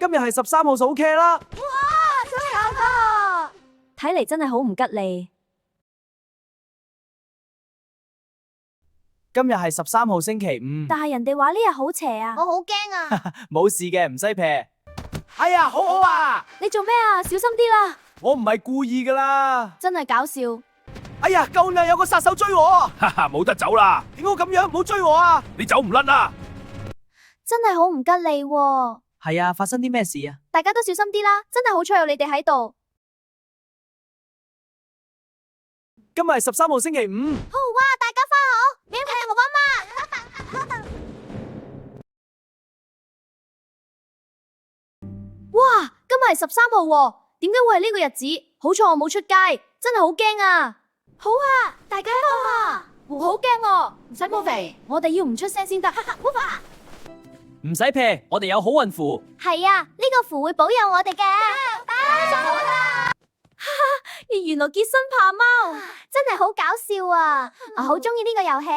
今日係13號數 K 啦。哇，真係啊！睇嚟真係好唔吉利。今日係13號星期五。但係人哋話呢日好邪啊！我好驚啊！冇事嘅，唔使劈。哎呀，好好啊！你做咩啊？小心啲啦！我唔係故意噶啦。真係搞笑。哎呀，救命！有個殺手追我啊！哈哈，冇得走啦！點解咁樣？唔好追我啊！你走唔甩啊！真係好唔吉利喎。係啊，發生啲咩事啊？大家都小心啲啦！真係好彩有你哋喺度。今日係13號星期五。好哇，大家返好，明天我幫忙。哇，今日係13號喎，點解會係呢個日子？好彩我冇出街，真係好驚啊！好啊，大家好啊！好驚喎，唔使冇肥，我哋要唔出聲先得。唔使劈，我哋有好運符。係啊，呢個符會保佑我哋嘅。原來結身怕貓，真係好搞笑啊！我好中意呢個遊戲。